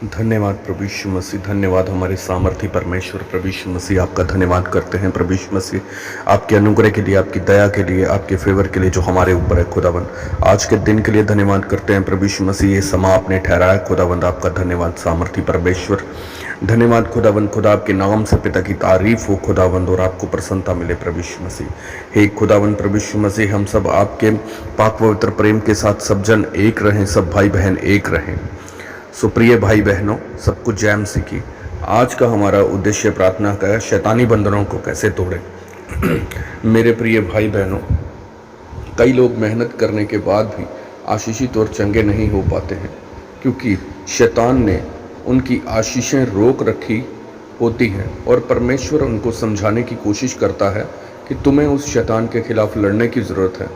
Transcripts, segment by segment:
धन्यवाद प्रभु यीशु मसीह, धन्यवाद हमारे सामर्थी परमेश्वर प्रभु यीशु मसीह। आपका धन्यवाद करते हैं प्रभु यीशु मसीह, आपके अनुग्रह के लिए, आपकी दया के लिए, आपके फेवर के लिए जो हमारे ऊपर है खुदावन। आज के दिन के लिए धन्यवाद करते हैं प्रभु यीशु मसीह। ये समा आपने ठहराया खुदावंद, आपका धन्यवाद सामर्थी परमेश्वर। धन्यवाद खुदावंद, खुदा आपके नाम से पिता की तारीफ हो खुदावंद, और आपको प्रसन्नता मिले प्रभु यीशु मसीह। हे खुदावंद प्रभु यीशु मसीह, हम सब आपके पाक पवित्र प्रेम के साथ सब जन एक रहें, सब भाई बहन एक रहें। सुप्रिय भाई बहनों, सबको जय मसीह की। आज का हमारा उद्देश्य प्रार्थना का है, शैतानी बंधनों को कैसे तोड़ें। मेरे प्रिय भाई बहनों, कई लोग मेहनत करने के बाद भी आशीषित और चंगे नहीं हो पाते हैं, क्योंकि शैतान ने उनकी आशीषें रोक रखी होती हैं और परमेश्वर उनको समझाने की कोशिश करता है कि तुम्हें उस शैतान के खिलाफ लड़ने की ज़रूरत है,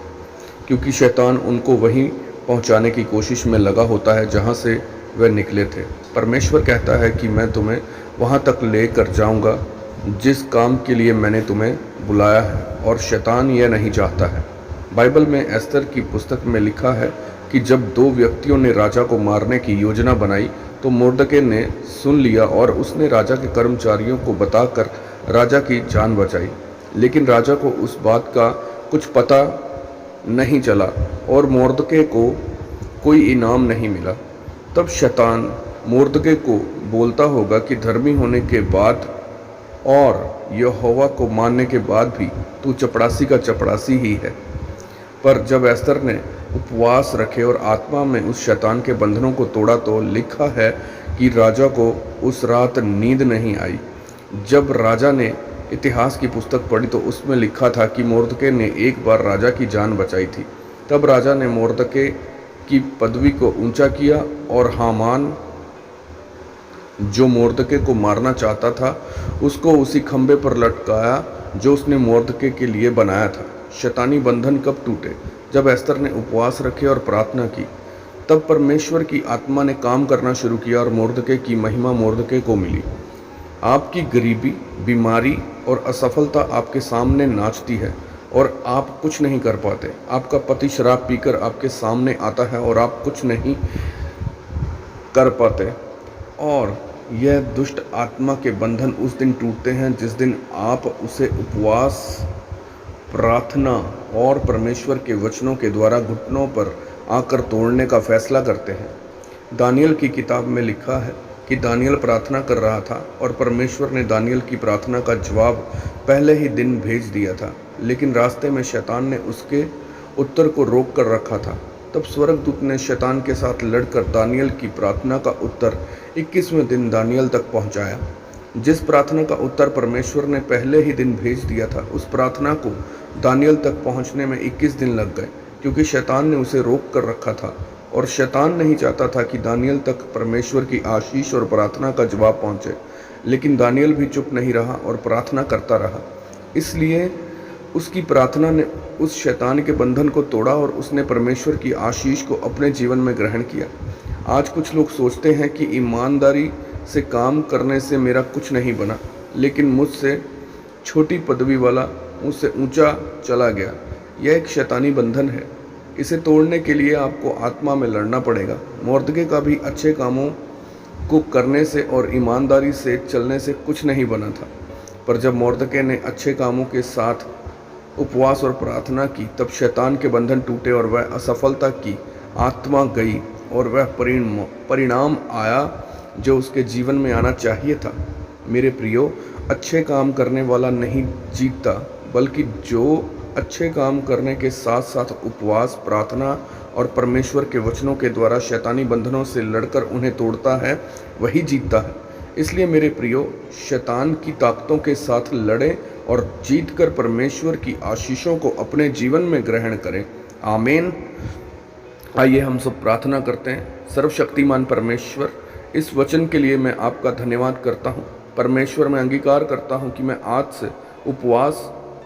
क्योंकि शैतान उनको वहीं पहुंचाने की कोशिश में लगा होता है जहां से वे निकले थे। परमेश्वर कहता है कि मैं तुम्हें वहां तक लेकर जाऊंगा जिस काम के लिए मैंने तुम्हें बुलाया है, और शैतान यह नहीं चाहता है। बाइबल में एस्तर की पुस्तक में लिखा है कि जब दो व्यक्तियों ने राजा को मारने की योजना बनाई तो मुर्दके ने सुन लिया और उसने राजा के कर्मचारियों को बताकर राजा की जान बचाई। लेकिन राजा को उस बात का कुछ पता नहीं चला और मुर्दके को कोई इनाम नहीं मिला। तब शैतान मुर्दके को बोलता होगा कि धर्मी होने के बाद और यहोवा को मानने के बाद भी तू चपड़ासी का चपड़ासी ही है। पर जब एस्तर ने उपवास रखे और आत्मा में उस शैतान के बंधनों को तोड़ा तो लिखा है कि राजा को उस रात नींद नहीं आई। जब राजा ने इतिहास की पुस्तक पढ़ी तो उसमें लिखा था कि मुर्दके ने एक बार राजा की जान बचाई थी। तब राजा ने मुर्दके की पदवी को ऊंचा किया और हामान, जो मुर्दके को मारना चाहता था, उसको उसी खंबे पर लटकाया जो उसने मुर्दके के लिए बनाया था। शैतानी बंधन कब टूटे? जब एस्तर ने उपवास रखे और प्रार्थना की। तब परमेश्वर की आत्मा ने काम करना शुरू किया और मुर्दके की महिमा मुर्दके को मिली। आपकी गरीबी, बीमारी और असफलता आपके सामने नाचती है और आप कुछ नहीं कर पाते। आपका पति शराब पीकर आपके सामने आता है और आप कुछ नहीं कर पाते, और यह दुष्ट आत्मा के बंधन उस दिन टूटते हैं जिस दिन आप उसे उपवास, प्रार्थना और परमेश्वर के वचनों के द्वारा घुटनों पर आकर तोड़ने का फैसला करते हैं। दानियल की किताब में लिखा है कि दानियल प्रार्थना कर रहा था और परमेश्वर ने दानियल की प्रार्थना का जवाब पहले ही दिन भेज दिया था, लेकिन रास्ते में शैतान ने उसके उत्तर को रोक कर रखा था। तब स्वर्गदूत ने शैतान के साथ लड़कर दानियल की प्रार्थना का उत्तर 21वें दिन दानियल तक पहुंचाया। जिस प्रार्थना का उत्तर परमेश्वर ने पहले ही दिन भेज दिया था, उस प्रार्थना को दानियल तक पहुंचने में 21 दिन लग गए, क्योंकि शैतान ने उसे रोक कर रखा था और शैतान नहीं चाहता था कि दानियल तक परमेश्वर की आशीष और प्रार्थना का जवाब पहुंचे। लेकिन दानियल भी चुप नहीं रहा और प्रार्थना करता रहा। इसलिए उसकी प्रार्थना ने उस शैतान के बंधन को तोड़ा और उसने परमेश्वर की आशीष को अपने जीवन में ग्रहण किया। आज कुछ लोग सोचते हैं कि ईमानदारी से काम करने से मेरा कुछ नहीं बना, लेकिन मुझसे छोटी पदवी वाला मुझसे ऊंचा चला गया। यह एक शैतानी बंधन है। इसे तोड़ने के लिए आपको आत्मा में लड़ना पड़ेगा। मुर्दके का भी अच्छे कामों को करने से और ईमानदारी से चलने से कुछ नहीं बना था, पर जब मुर्दके ने अच्छे कामों के साथ उपवास और प्रार्थना की, तब शैतान के बंधन टूटे और वह असफलता की आत्मा गई और वह परिणाम आया जो उसके जीवन में आना चाहिए था। मेरे प्रियो, अच्छे काम करने वाला नहीं जीतता, बल्कि जो अच्छे काम करने के साथ साथ उपवास, प्रार्थना और परमेश्वर के वचनों के द्वारा शैतानी बंधनों से लड़कर उन्हें तोड़ता है, वही जीतता है। इसलिए मेरे प्रियो, शैतान की ताकतों के साथ लड़ें और जीतकर परमेश्वर की आशीषों को अपने जीवन में ग्रहण करें। आमीन। आइए हम सब प्रार्थना करते हैं। सर्वशक्तिमान परमेश्वर, इस वचन के लिए मैं आपका धन्यवाद करता हूँ। परमेश्वर, मैं अंगीकार करता हूँ कि मैं आज से उपवास,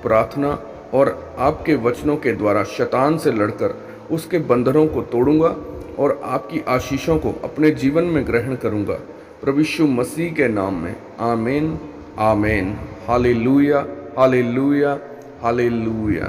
प्रार्थना और आपके वचनों के द्वारा शैतान से लड़कर उसके बंधनों को तोड़ूंगा और आपकी आशीषों को अपने जीवन में ग्रहण करूंगा। प्रभु यीशु मसीह के नाम में आमीन, आमीन। Hallelujah, hallelujah, hallelujah.